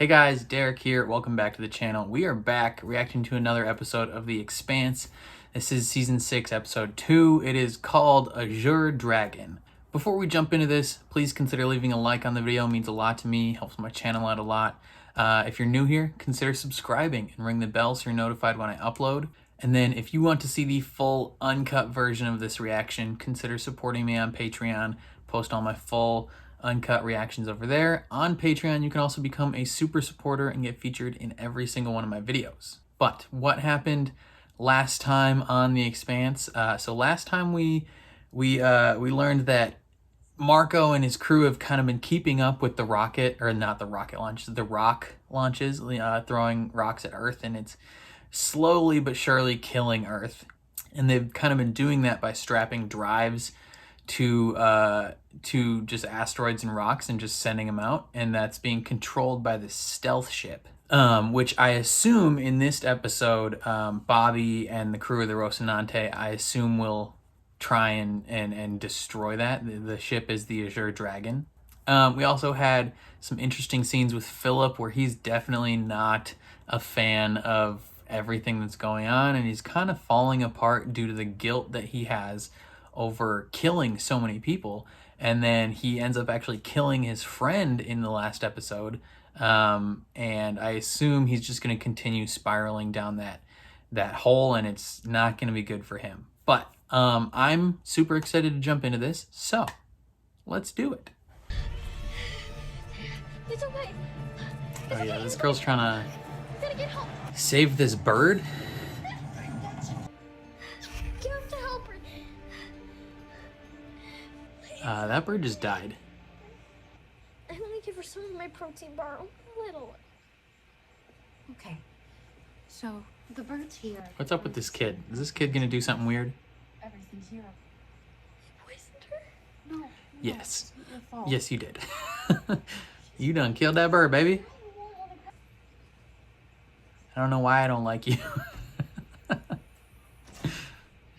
Hey guys, Derek here. Welcome back to the channel. We are back reacting to another episode of The Expanse. This is Season 6, Episode 2. It is called Azure Dragon. Before we jump into this, please consider leaving a like on the video. It means a lot to me, helps my channel out a lot. If you're new here, consider subscribing and ring the bell so you're notified when I upload. And then if you want to see the full uncut version of this reaction, consider supporting me on Patreon. Post all my full uncut reactions over there. On Patreon, you can also become a super supporter and get featured in every single one of my videos. But what happened last time on The Expanse? So last time we learned that Marco and his crew have kind of been keeping up with the rocket, or not the rocket launch, the rock launches, throwing rocks at Earth, and it's slowly but surely killing Earth. And they've kind of been doing that by strapping drives to just asteroids and rocks and just sending them out, and that's being controlled by this stealth ship, which I assume in this episode, Bobby and the crew of the Rocinante, I assume will try and destroy that. The ship is the Azure Dragon. We also had some interesting scenes with Philip where he's definitely not a fan of everything that's going on, and he's kind of falling apart due to the guilt that he has over killing so many people. And then he ends up actually killing his friend in the last episode, and I assume he's just going to continue spiraling down that hole, and it's not going to be good for him. But I'm super excited to jump into this, so let's do it. It's okay. Oh yeah, this girl's trying to save this bird. You have to help her. That bird just died. I'm gonna give her some of my protein bar, a little. Okay, so the bird's here. What's up with this kid? Is this kid gonna do something weird? Everything's here. You poisoned her? No. Yes. It's not your fault. Yes, you did. You done killed that bird, baby. I don't know why I don't like you. You're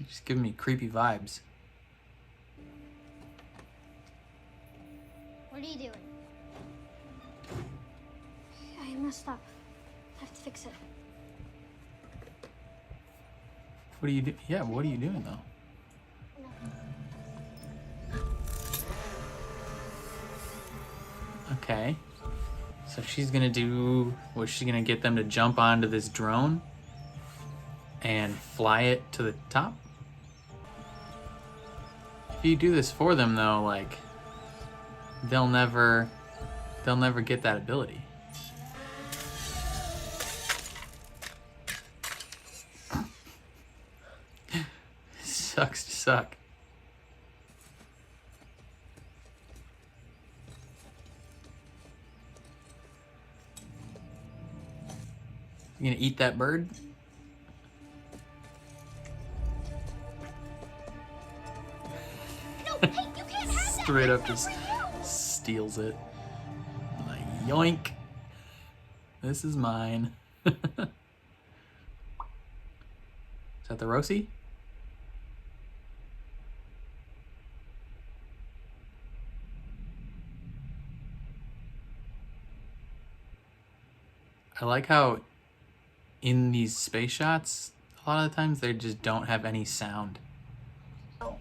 just giving me creepy vibes. What are you doing? I messed up. I have to fix it. What are you doing? Yeah, what are you doing though? Okay. So she's gonna do, was she gonna get them to jump onto this drone and fly it to the top? If you do this for them though, like, they'll never get that ability. Sucks to suck. You gonna eat that bird? No, hey, you can't have that. Straight up That's just not for you. steals it. Like, yoink. This is mine. Is that the Rosie? I like how in these space shots, a lot of the times they just don't have any sound. I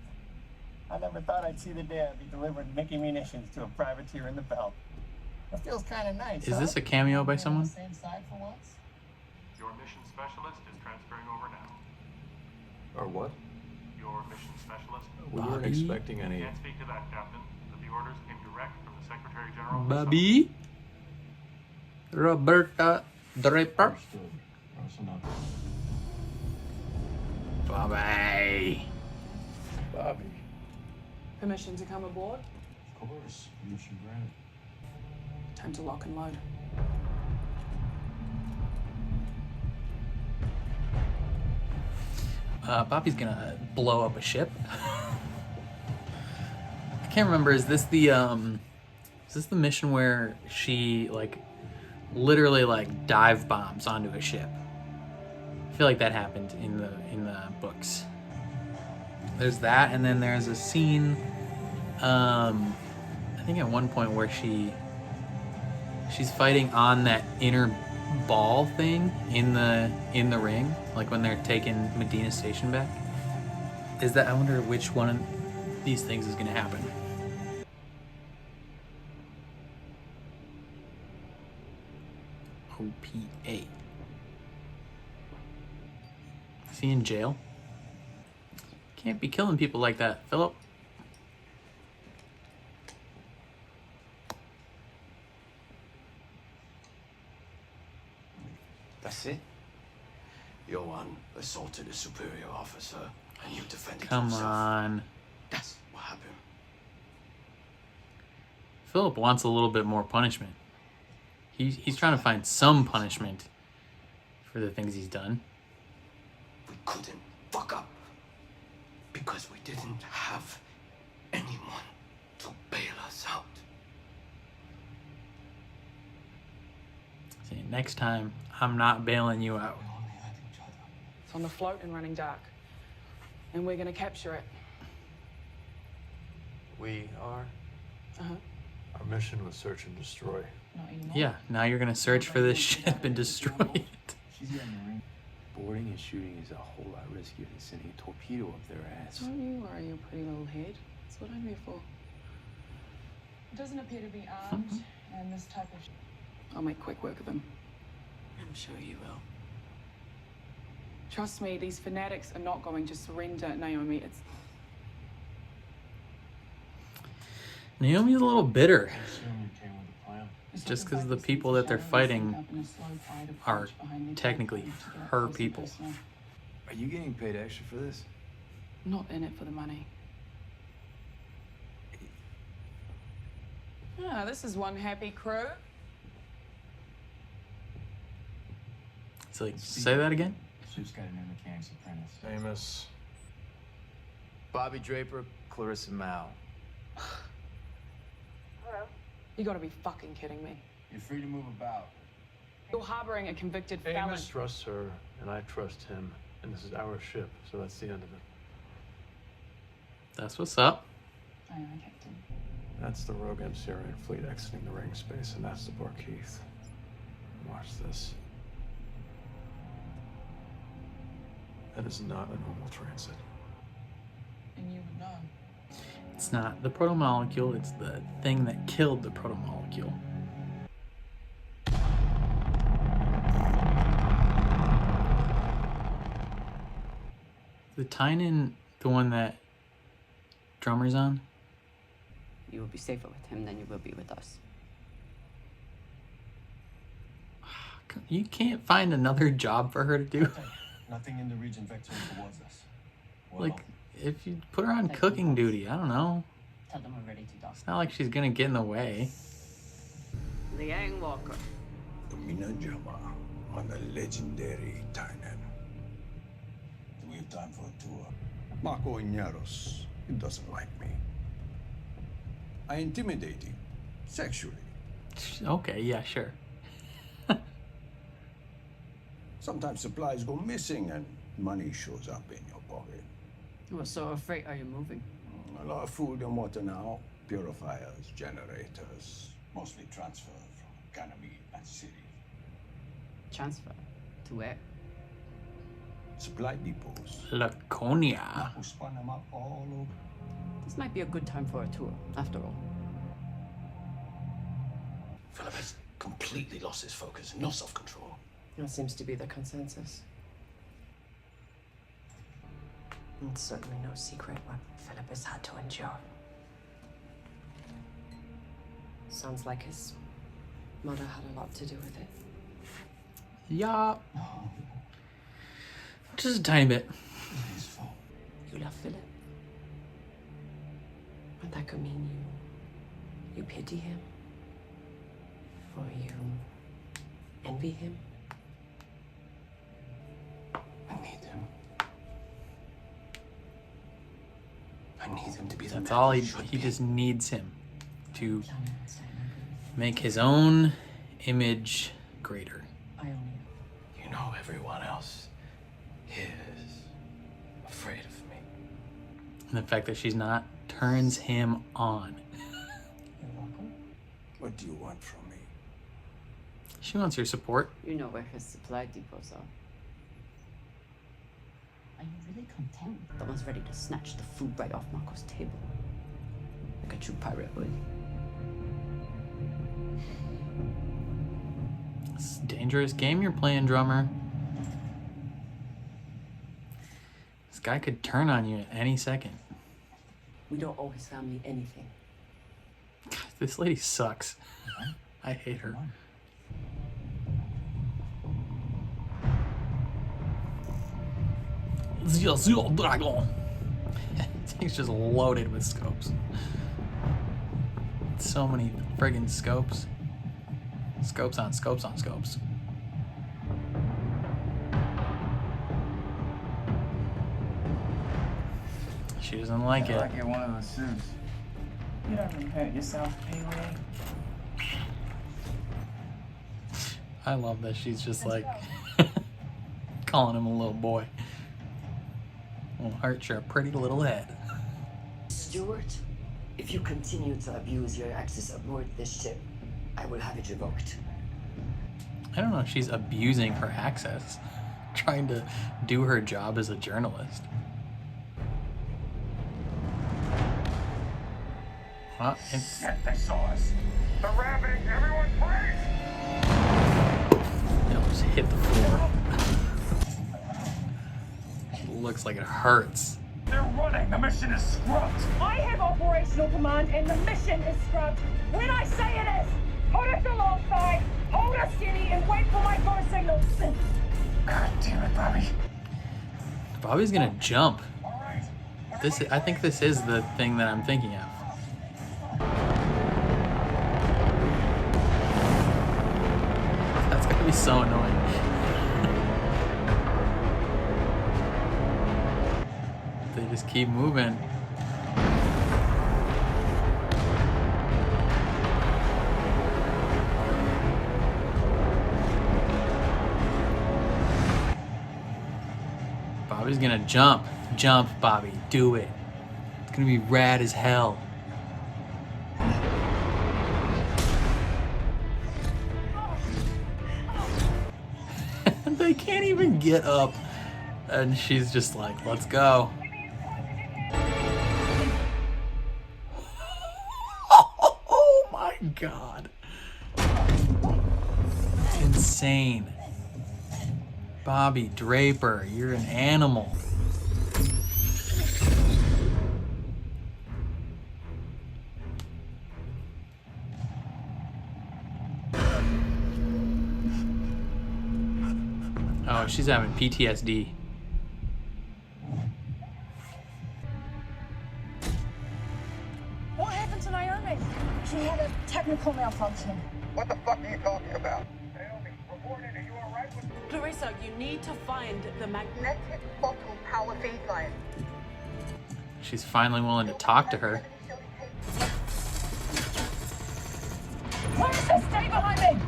never thought I'd see the day I'd be delivering Mickey munitions to a privateer in the belt. It feels kind of nice. Is this a cameo by someone? Same side for once? Your mission specialist is transferring over now. Or what? Your mission specialist. We weren't Bobby? expecting any. Can't speak to that, Captain, but the orders came direct from the Secretary General. Bobby? Roberta Draper? Understood. Rocinante. Bobby. Bobby. Permission to come aboard? Of course. Mission granted. Time to lock and load. Bobby's gonna blow up a ship. I can't remember, is this the mission where she literally dive bombs onto a ship? I feel like that happened in the books. There's that, and then there's a scene, I think at one point where she she's fighting on that inner ball thing in the ring, like when they're taking Medina Station back. Is that, I wonder which one of these things is gonna happen. OPA. Is he in jail? Can't be killing people like that, Philip. That's it? Johan assaulted a superior officer and you defended Come yourself. on. That's what happened. Philip wants a little bit more punishment. He's trying to find some punishment for the things he's done. We couldn't fuck up because we didn't have anyone to bail us out. See, next time, I'm not bailing you out. It's on the float and running dark. And we're gonna capture it. We are. Uh-huh. Our mission was search and destroy. Not anymore. Yeah, now you're gonna search for this ship and destroy it. Boarding and shooting is a whole lot riskier than sending a torpedo up their ass. Don't you worry your pretty little head. That's what I'm here for. It doesn't appear to be armed, and this type of I'll make quick work of him. I'm sure you will. Trust me, these fanatics are not going to surrender, Naomi. It's Naomi's a little bitter, I assume you came with a plan. just because the people that they're fighting are technically her people. Are you getting paid extra for this? not in it for the money. Ah, this is one happy crew. It's like, say that again? Ship's got a new mechanic's apprentice. Famous. Bobby Draper, Clarissa Mao. You gotta be fucking kidding me. You're free to move about. You're harboring a convicted felon. Amos trusts her, and I trust him. And this is our ship, so that's the end of it. That's what's up. Aye, aye, Captain. That's the rogue Syrian fleet exiting the ring space, and that's the Barkeith. Watch this. That is not a normal transit. And you would know. It's not the protomolecule, it's the thing that killed the protomolecule. The Tynan, the one that Drummer's on? You will be safer with him than you will be with us. You can't find another job for her to do. Nothing in the region vectoring towards us. Like, if you put her on cooking duty, I don't know. Tell them we're ready to dock. It's not like she's gonna get in the way. Liang Walker. Mina Jama on the legendary Tynan. Do we have time for a tour? Marco Inaros, he doesn't like me. I intimidate him sexually. Okay, yeah, sure. Sometimes supplies go missing and money shows up in your pocket. What sort of freight are you moving? A lot of food and water now. Purifiers, generators. Mostly transfer from Ganymede and City. Transfer? To where? Supply depots. Laconia. Who spun them up all over? This might be a good time for a tour, after all. Philip has completely lost his focus, no self-control. That seems to be the consensus. It's certainly no secret what Philip has had to endure. Sounds like his mother had a lot to do with it. Yeah. Just a tiny bit. His fault. You love Philip. And that could mean you pity him. Or you envy him. I need him. I need him to be the That's man all he he should be. just needs him to make his own image greater. I own you. You know, everyone else is afraid of me. And the fact that she's not turns him on. You're welcome. What do you want from me? She wants your support. You know where his supply depots are. Are you really content? The one's ready to snatch the food right off Marco's table. Like a true pirate would. It's a dangerous game you're playing, drummer. This guy could turn on you at any second. We don't owe his family anything. God, this lady sucks. I hate her. Azure Dragon. He's just loaded with scopes. So many friggin' scopes. Scopes on scopes on scopes. She doesn't like it. I get one of those suits. You don't even pay yourself, Pee-wee. I love that she's just like calling him a little boy. Won't hurt your pretty little head. Stuart, if you continue to abuse your access aboard this ship, I will have it revoked. I don't know if she's abusing her access. Trying to do her job as a journalist. Shit, they saw us. The rabbit, everyone freeze! It almost hit the floor. It looks like it hurts. They're running. The mission is scrubbed. I have operational command and the mission is scrubbed. When I say it is, put us alongside, hold us steady, and wait for my go signals. God damn it, Bobby. Bobby's gonna jump. I think this is the thing that I'm thinking of. That's gonna be so annoying. They just keep moving. Bobby's gonna jump. Jump, Bobby. Do it. It's gonna be rad as hell. They can't even get up. And she's just like, let's go. Oh my God. It's insane. Bobby Draper, you're an animal. Oh, she's having PTSD. What happened to Naomi? She had a technical malfunction. What the fuck are you talking about? Naomi, report in. Are you alright with Clarissa, you need to find the Magnetic bottle power feed line. She's finally willing to talk to her. Clarissa, stay behind me!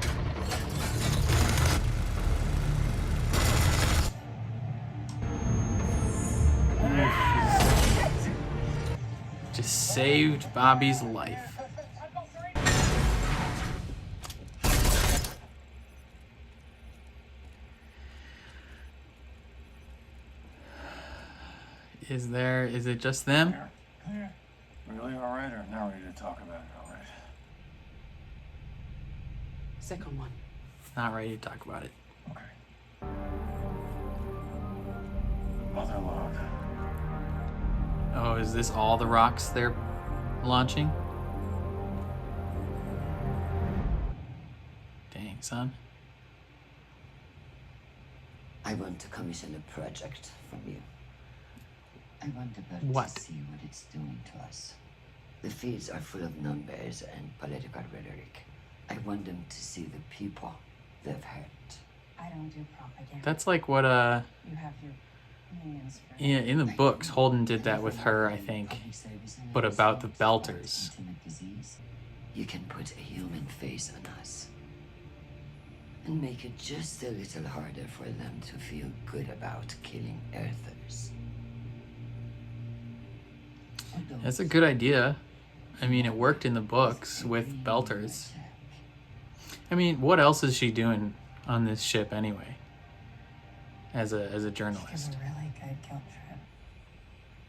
Just saved Bobby's life. Is it just them? Clear. Really alright or not ready to talk about it alright? second one. Not ready to talk about it. Okay. Mother log. Oh, is this all the rocks they're launching? Dang, son. I want to commission a project from you. I want the bird What? to see what it's doing to us. The feeds are full of numbers and political rhetoric. I want them to see the people they've hurt. I don't do propaganda. That's like what You have your minions for yeah, in the books Holden did that with her, I think. But about the Belters. You can put a human face on us and make it just a little harder for them to feel good about killing Earthers. That's a good idea. I mean, it worked in the books with Belters. I mean, what else is she doing on this ship anyway? As a journalist. It's a really good guilt trip.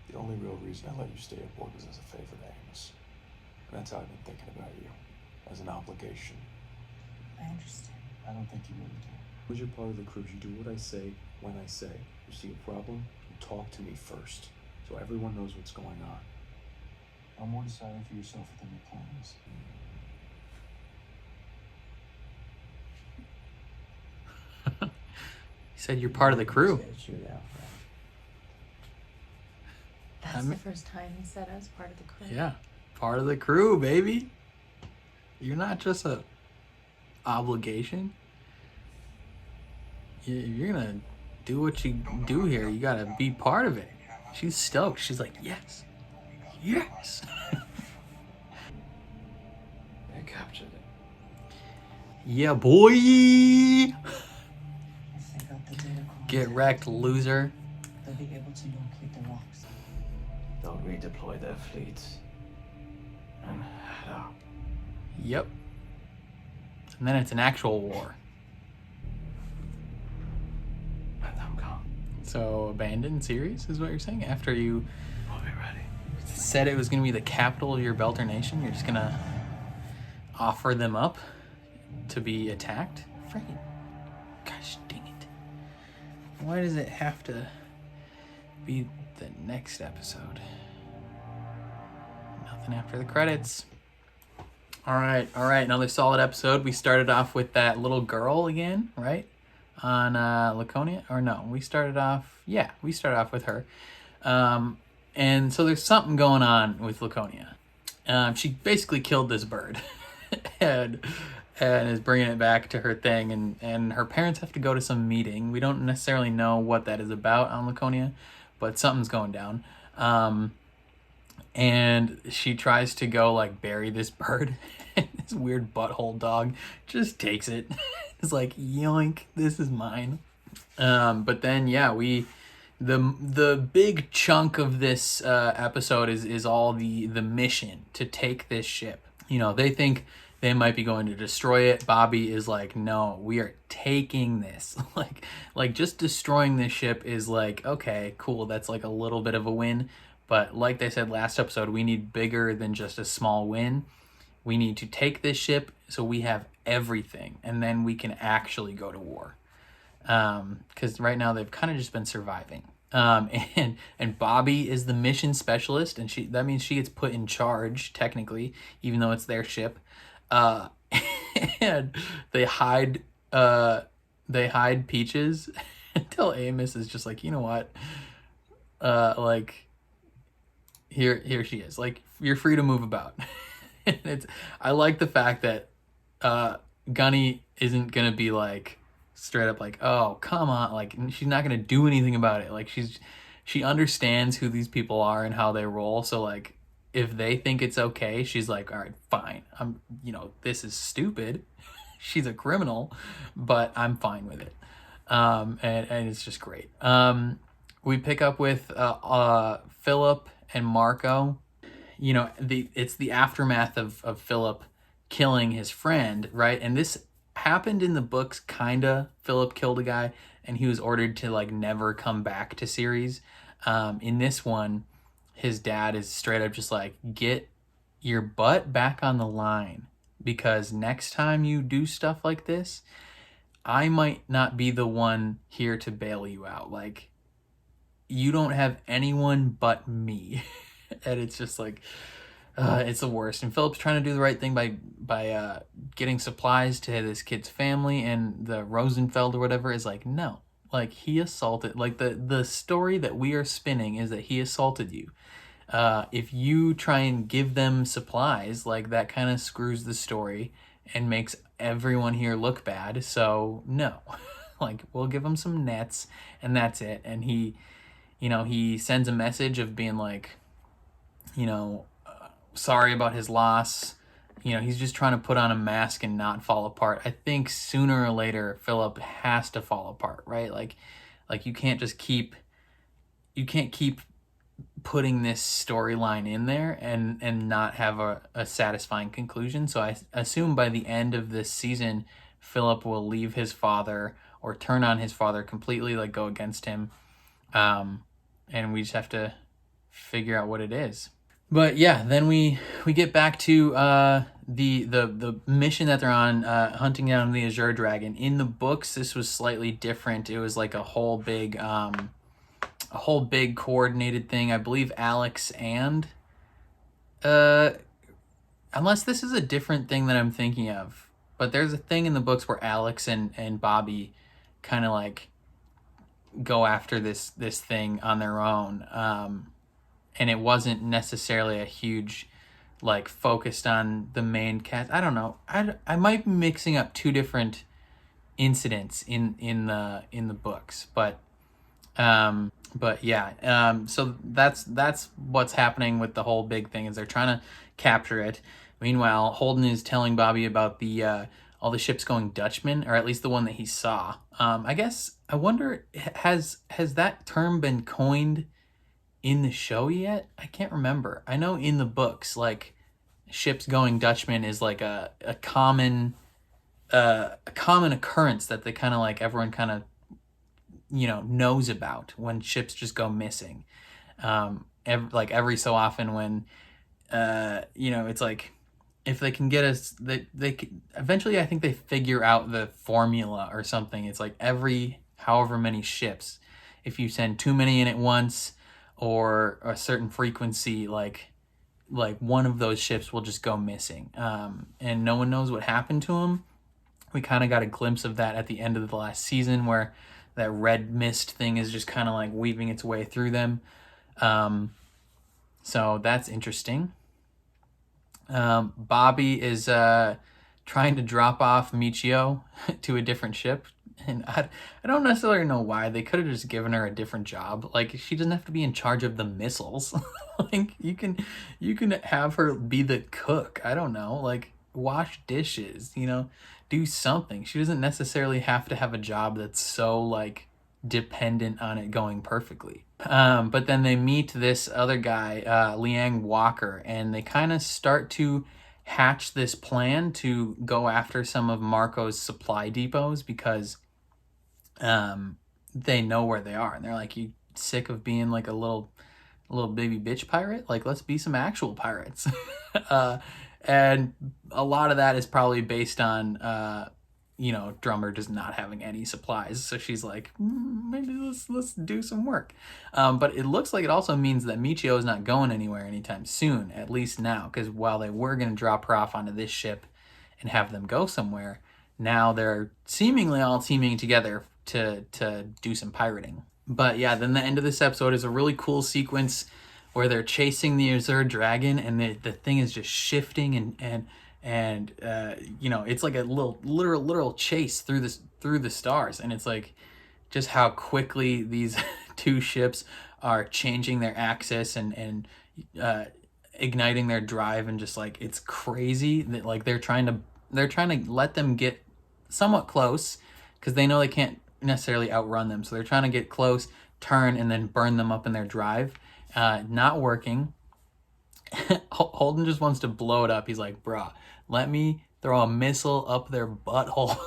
The only real reason I let you stay aboard was as a favor to Amos. And that's how I've been thinking about you. As an obligation. I understand. I don't think you really do. As you're part of the crew, you do what I say, when I say. You see a problem, you talk to me first. So everyone knows what's going on. I'm more deciding for yourself than your plans. He said you're part of the crew. That's the first time he said I was part of the crew. Yeah, part of the crew, baby. You're not just a obligation. You're gonna do what you do here. You gotta be part of it. She's stoked. She's like, yes, yes. I captured it. Yeah, boy. Get wrecked, loser. They'll be able to locate the rocks. They'll redeploy their fleets and head out. Yep. And then it's an actual war. Let them come. So abandoned series is what you're saying? After you We'll be ready. said it was going to be the capital of your Belter nation, you're just going to offer them up to be attacked? Freaking gosh dang it. Why does it have to be the next episode? Nothing after the credits. All right, another solid episode. We started off with that little girl again, right? On Laconia, or no, we started off with her. And so there's something going on with Laconia. She basically killed this bird and is bringing it back to her thing, and her parents have to go to some meeting. We don't necessarily know what that is about on Laconia, but something's going down. And she tries to go like bury this bird. This weird butthole dog just takes it. It's like, yoink, this is mine. But then yeah, the big chunk of this episode is all the mission to take this ship. You know, they think they might be going to destroy it. Bobby is like, no, we are taking this. like just destroying this ship is like, okay, cool, that's like a little bit of a win. But like they said last episode, we need bigger than just a small win. We need to take this ship so we have everything, and then we can actually go to war. Because right now they've kind of just been surviving. And Bobby is the mission specialist, and that means she gets put in charge, technically, even though it's their ship. And they hide Peaches until Amos is just like, you know what? Like, here she is. Like, you're free to move about. And I like the fact that Gunny isn't gonna be like straight up like, oh come on, like she's not gonna do anything about it. Like she understands who these people are and how they roll. So like if they think it's okay, she's like, all right, fine. This is stupid. She's a criminal, but I'm fine with it. And it's just great. We pick up with Philip and Marco. You know, it's the aftermath of Philip killing his friend, right? And this happened in the books, kinda. Philip killed a guy and he was ordered to like never come back to Ceres. In this one, his dad is straight up just like, get your butt back on the line, because next time you do stuff like this, I might not be the one here to bail you out. Like, you don't have anyone but me. And it's just like, it's the worst. And Philip's trying to do the right thing by getting supplies to this kid's family, and the Rosenfeld or whatever is like, no, like he assaulted, like the story that we are spinning is that he assaulted you. If you try and give them supplies, like that kind of screws the story and makes everyone here look bad. So no, like we'll give him some nets and that's it. And he sends a message of being like, sorry about his loss. He's just trying to put on a mask and not fall apart. I think sooner or later Philip has to fall apart, right? Like you can't just keep putting this storyline in there and not have a satisfying conclusion. So I assume by the end of this season, Philip will leave his father or turn on his father completely, like go against him. And we just have to figure out what it is. But yeah, then we get back to the mission that they're on, hunting down the Azure Dragon. In the books, this was slightly different. It was like a whole big coordinated thing. I believe Alex and unless this is a different thing that I'm thinking of, but there's a thing in the books where Alex and Bobby kind of like go after this thing on their own. And it wasn't necessarily a huge, like, focused on the main cast. I don't know. I might be mixing up two different incidents in the books, but yeah. So that's what's happening with the whole big thing is they're trying to capture it. Meanwhile, Holden is telling Bobby about the all the ships going Dutchman, or at least the one that he saw. I guess I wonder, has that term been coined in the show yet? I can't remember. I know in the books, like, ships going Dutchman is like a common occurrence that they kind of like everyone kind of knows about when ships just go missing. Every so often when it's like if they can get us, they can, eventually I think they figure out the formula or something. It's like every however many ships, if you send too many in at once or a certain frequency, like one of those ships will just go missing, and no one knows what happened to them. We kind of got a glimpse of that at the end of the last season, where that red mist thing is just kind of like weaving its way through them. So that's interesting. Bobby is trying to drop off Michio to a different ship. And I don't necessarily know why. They could have just given her a different job. Like, she doesn't have to be in charge of the missiles. Like, you can have her be the cook. I don't know. Like, wash dishes, do something. She doesn't necessarily have to have a job that's so, like, dependent on it going perfectly. But then they meet this other guy, Liang Walker, and they kind of start to hatch this plan to go after some of Marco's supply depots because they know where they are, and they're like, you sick of being like a little baby bitch pirate? Like, let's be some actual pirates. And a lot of that is probably based on Drummer just not having any supplies, so she's like, maybe let's do some work. But it looks like it also means that Michio is not going anywhere anytime soon, at least now, because while they were going to drop her off onto this ship and have them go somewhere, now they're seemingly all teaming together to do some pirating. But yeah, then the end of this episode is a really cool sequence where they're chasing the Azure Dragon, and the thing is just shifting and it's like a literal chase through the stars, and it's like just how quickly these two ships are changing their axis and igniting their drive, and just like it's crazy that like they're trying to let them get somewhat close because they know they can't necessarily outrun them, so they're trying to get close, turn, and then burn them up in their drive. Not working. Holden just wants to blow it up. He's like, bruh, let me throw a missile up their butthole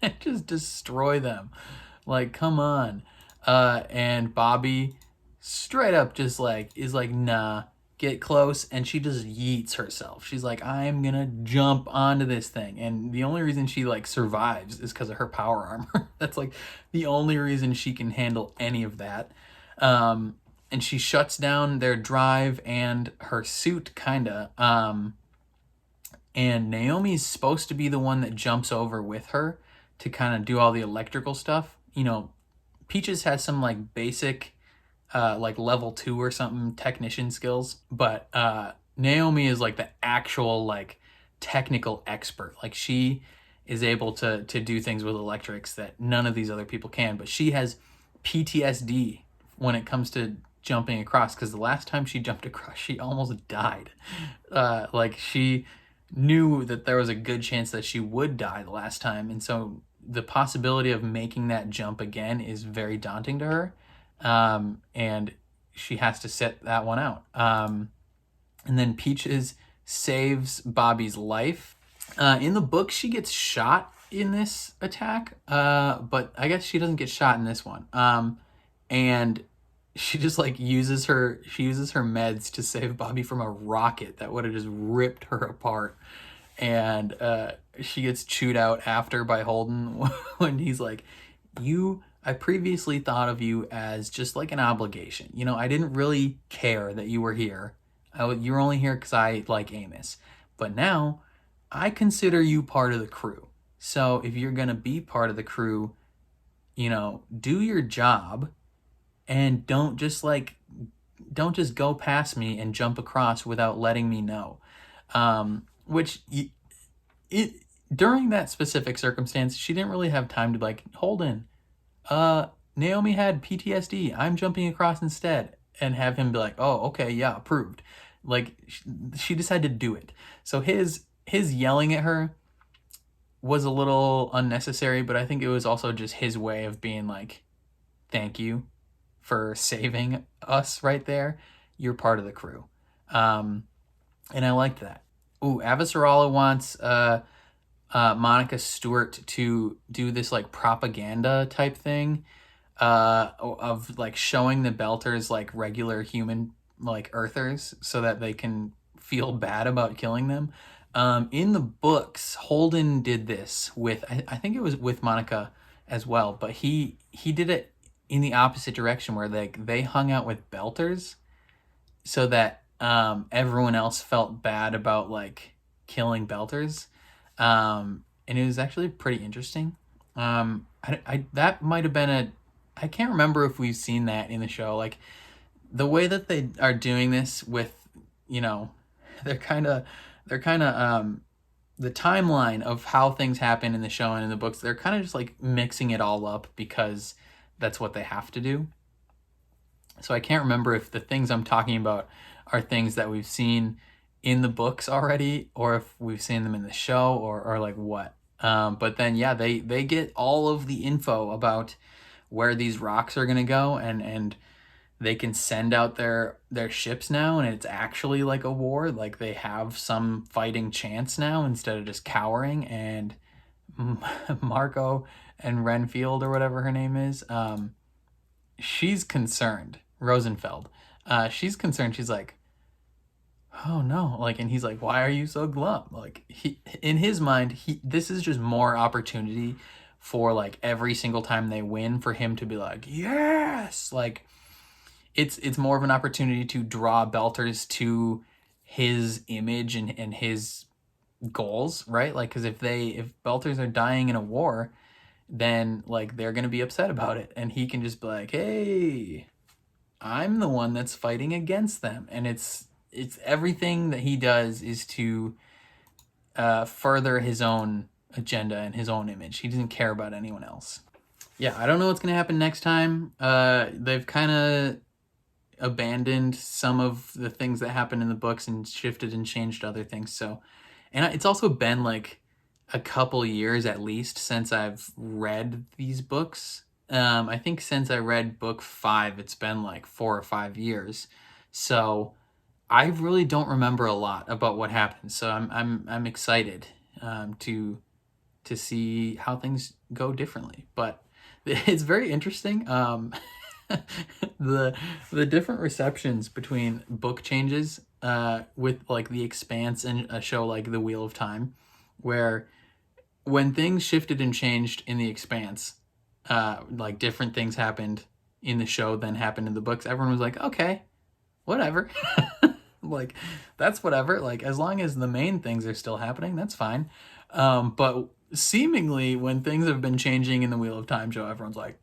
and just destroy them. Like, come on. And Bobby straight up just like is like, nah, get close, and she just yeets herself. She's like, I'm gonna jump onto this thing. And the only reason she like survives is because of her power armor. That's like the only reason she can handle any of that. And she shuts down their drive and her suit, kinda. And Naomi's supposed to be the one that jumps over with her to kind of do all the electrical stuff. Peaches has some like basic like level 2 or something technician skills, but Naomi is like the actual like technical expert. Like, she is able to do things with electrics that none of these other people can, but she has PTSD when it comes to jumping across, because the last time she jumped across, she almost died. Like, she knew that there was a good chance that she would die the last time, and so the possibility of making that jump again is very daunting to her. And she has to sit that one out. And then Peaches saves Bobby's life. In the book, she gets shot in this attack, but I guess she doesn't get shot in this one. And she just like uses her meds to save Bobby from a rocket that would have just ripped her apart. And she gets chewed out after by Holden when he's like, I previously thought of you as just like an obligation. You know, I didn't really care that you were here. You're only here because I like Amos. But now I consider you part of the crew. So if you're going to be part of the crew, you know, do your job and don't just go past me and jump across without letting me know. During that specific circumstance, she didn't really have time to like, Holden, Naomi had PTSD. I'm jumping across instead, and have him be like, oh, okay, yeah, approved. Like she decided to do it. So his yelling at her was a little unnecessary, but I think it was also just his way of being like, thank you for saving us right there. You're part of the crew. And I liked that. Ooh, Avasarala wants Monica Stewart to do this like propaganda type thing of like showing the Belters like regular human like Earthers so that they can feel bad about killing them. In the books, Holden did this with, I think it was with Monica as well, but he did it in the opposite direction where they hung out with Belters so that everyone else felt bad about like killing Belters. And it was actually pretty interesting. That might have been I can't remember if we've seen that in the show. Like the way that they are doing this with, you know, they're kind of the timeline of how things happen in the show and in the books, they're kind of just like mixing it all up because that's what they have to do. So I can't remember if the things I'm talking about are things that we've seen in the books already, or if we've seen them in the show, or like what. But then, yeah, they get all of the info about where these rocks are going to go, and they can send out their ships now, and it's actually like a war. Like they have some fighting chance now instead of just cowering. And Marco and Renfield, or whatever her name is, she's concerned. Rosenfeld. She's concerned. She's like, oh no, like, and he's like, why are you so glum? Like in his mind, this is just more opportunity for like every single time they win for him to be like, yes, like it's more of an opportunity to draw Belters to his image and his goals, right? Like, because if Belters are dying in a war, then like they're gonna be upset about it, and he can just be like, hey, I'm the one that's fighting against them. And it's everything that he does is to further his own agenda and his own image. He doesn't care about anyone else. Yeah, I don't know what's going to happen next time. They've kind of abandoned some of the things that happened in the books and shifted and changed other things. So, and it's also been like a couple years at least since I've read these books. I think since I read book 5, it's been like 4 or 5 years. So I really don't remember a lot about what happened. So I'm excited to see how things go differently. But it's very interesting. The different receptions between book changes with like The Expanse and a show like The Wheel of Time, where when things shifted and changed in The Expanse, like different things happened in the show than happened in the books. Everyone was like, okay, whatever. Like, that's whatever. Like, as long as the main things are still happening, that's fine. But seemingly when things have been changing in the Wheel of Time show, everyone's like,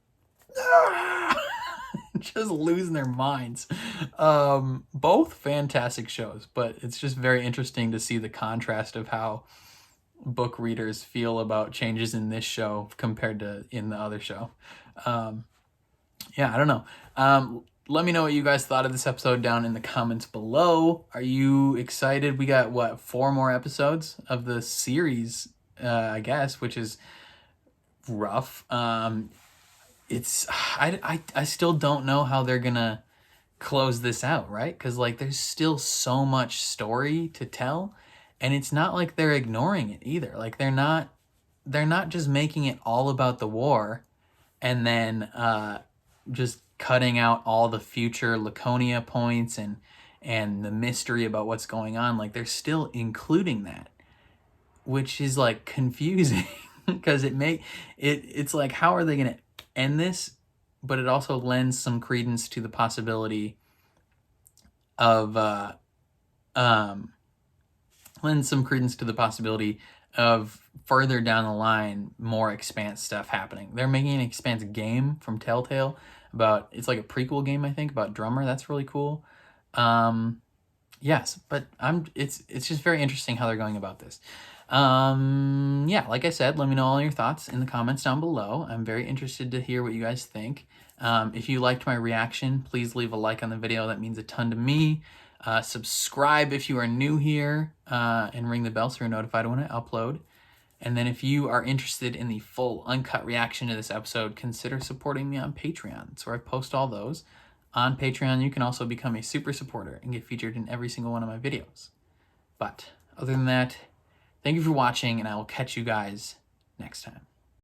ah! Just losing their minds. Both fantastic shows, but it's just very interesting to see the contrast of how book readers feel about changes in this show compared to in the other show. Yeah, I don't know. Let me know what you guys thought of this episode down in the comments below. Are you excited? We got, what, 4 more episodes of the series, I guess, which is rough. I still don't know how they're gonna close this out, right? Because like there's still so much story to tell, and it's not like they're ignoring it either. Like they're not just making it all about the war and then just cutting out all the future Laconia points and the mystery about what's going on. Like they're still including that, which is like confusing because it's like, how are they going to end this? But it also lends some credence to the possibility of further down the line more Expanse stuff happening. They're making an Expanse game from Telltale about, it's like a prequel game, I think, about Drummer. That's really cool. Yes, but it's just very interesting how they're going about this. Yeah, like I said, let me know all your thoughts in the comments down below. I'm very interested to hear what you guys think. If you liked my reaction, please leave a like on the video. That means a ton to me. Subscribe if you are new here, and ring the bell so you're notified when I upload. And then if you are interested in the full uncut reaction to this episode, consider supporting me on Patreon. That's where I post all those. On Patreon, you can also become a super supporter and get featured in every single one of my videos. But other than that, thank you for watching, and I will catch you guys next time.